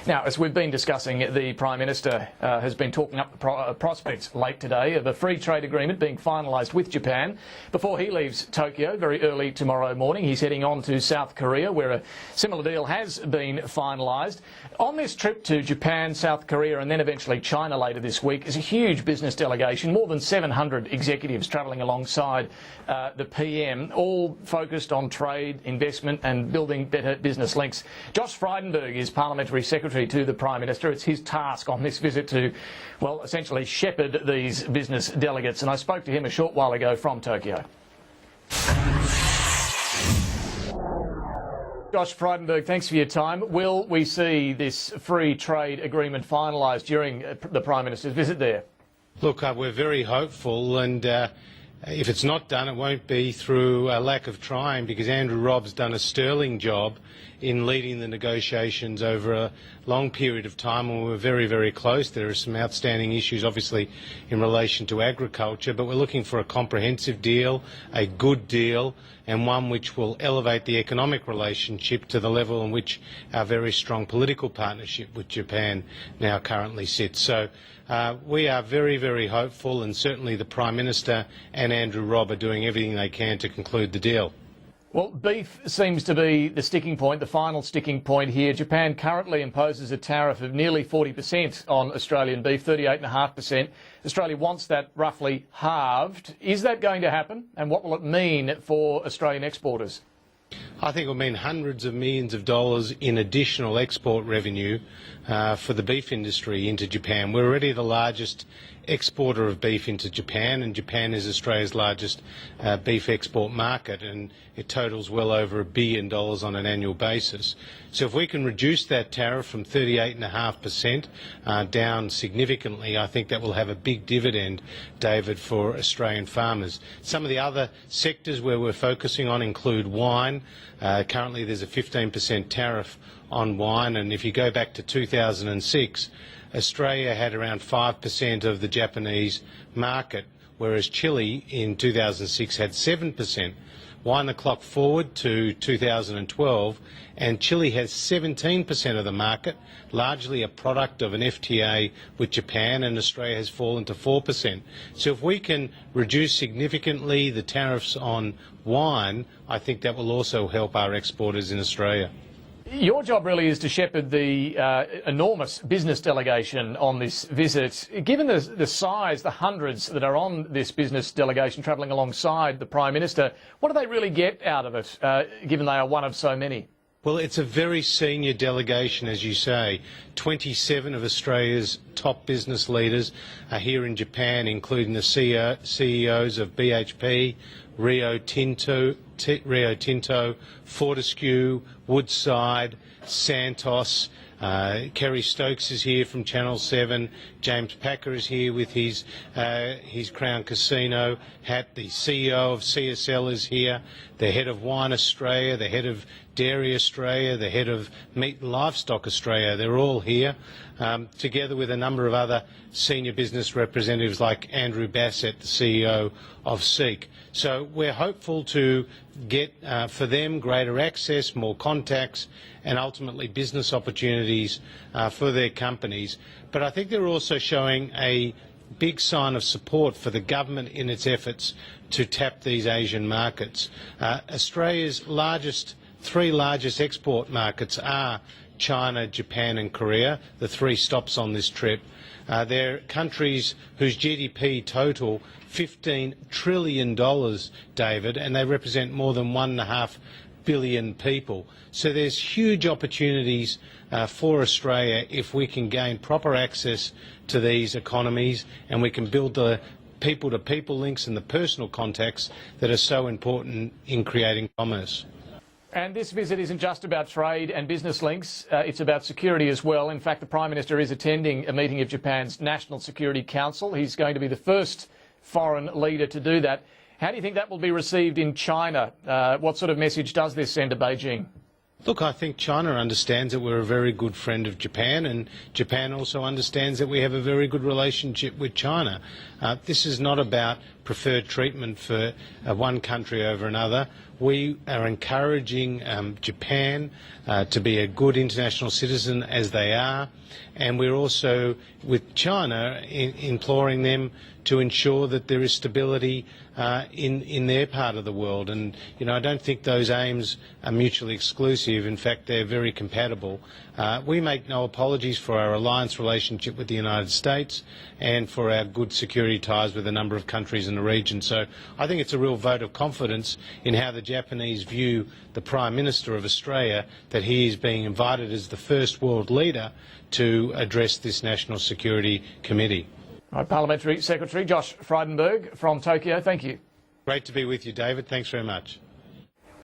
Now, as we've been discussing, the Prime Minister has been talking up the prospects late today of a free trade agreement being finalised with Japan. Before he leaves Tokyo very early tomorrow morning, he's heading on to South Korea, where a similar deal has been finalised. On this trip to Japan, South Korea and then eventually China later this week is a huge business delegation, more than 700 executives travelling alongside the PM, all focused on trade, investment and building better business links. Josh Frydenberg is Parliamentary Secretary to the Prime Minister. It's his task on this visit to, well, essentially shepherd these business delegates. And I spoke to him a short while ago from Tokyo. Josh Frydenberg, thanks for your time. Will we see this free trade agreement finalised during the Prime Minister's visit there? Look, we're very hopeful, and if it's not done, it won't be through a lack of trying, because Andrew Robb's done a sterling job in leading the negotiations over a long period of time, and we're very, very close. There are some outstanding issues, obviously, in relation to agriculture, but we're looking for a comprehensive deal, a good deal, and one which will elevate the economic relationship to the level in which our very strong political partnership with Japan now currently sits. So we are very, very hopeful, and certainly the Prime Minister and Andrew Robb are doing everything they can to conclude the deal. Well, beef seems to be the sticking point, the final sticking point here. Japan currently imposes a tariff of nearly 40% on Australian beef, 38.5%. Australia wants that roughly halved. Is that going to happen? And what will it mean for Australian exporters? I think it will mean hundreds of millions of dollars in additional export revenue for the beef industry into Japan. We're already the largest exporter of beef into Japan, and Japan is Australia's largest beef export market, and it totals well over $1 billion on an annual basis. So if we can reduce that tariff from 38.5% down significantly, I think that will have a big dividend, David, for Australian farmers. Some of the other sectors where we're focusing on include wine. Currently there's a 15% tariff on wine, and if you go back to 2006, Australia had around 5% of the Japanese market, whereas Chile in 2006 had 7%. Wind the clock forward to 2012, and Chile has 17% of the market, largely a product of an FTA with Japan, and Australia has fallen to 4%. So if we can reduce significantly the tariffs on wine, I think that will also help our exporters in Australia. Your job really is to shepherd the enormous business delegation on this visit. Given the size, the hundreds that are on this business delegation travelling alongside the Prime Minister, what do they really get out of it, given they are one of so many? Well, it's a very senior delegation, as you say. 27 of Australia's top business leaders are here in Japan, including the CEOs of BHP, Rio Tinto, Fortescue, Woodside, Santos. Kerry Stokes is here from Channel 7. James Packer is here with his Crown Casino hat. The CEO of CSL is here. The head of Wine Australia, the head of Dairy Australia, the head of Meat and Livestock Australia. They're all here, together with a number of other senior business representatives like Andrew Bassett, the CEO of SEEK. So we're hopeful to get for them greater access, more contacts and ultimately business opportunities for their companies. But I think they're also showing a big sign of support for the government in its efforts to tap these Asian markets. Australia's three largest export markets are China, Japan and Korea, the three stops on this trip. They're countries whose GDP total $15 trillion, David, and they represent more than 1.5 billion people. So there's huge opportunities for Australia if we can gain proper access to these economies, and we can build the people-to-people links and the personal contacts that are so important in creating commerce. And this visit isn't just about trade and business links, it's about security as well. In fact, the Prime Minister is attending a meeting of Japan's National Security Council. He's going to be the first foreign leader to do that. How do you think that will be received in China? What sort of message does this send to Beijing? Look, I think China understands that we're a very good friend of Japan, and Japan also understands that we have a very good relationship with China. This is not about preferred treatment for one country over another. We are encouraging Japan to be a good international citizen as they are, and we're also, with China, imploring them to ensure that there is stability in their part of the world. And, you know, I don't think those aims are mutually exclusive. In fact, they're very compatible. We make no apologies for our alliance relationship with the United States and for our good security ties with a number of countries in the region. So I think it's a real vote of confidence in how the Japanese view the Prime Minister of Australia, that he is being invited as the first world leader to address this National Security Committee. Right, Parliamentary Secretary Josh Frydenberg from Tokyo, thank you. Great to be with you, David. Thanks very much.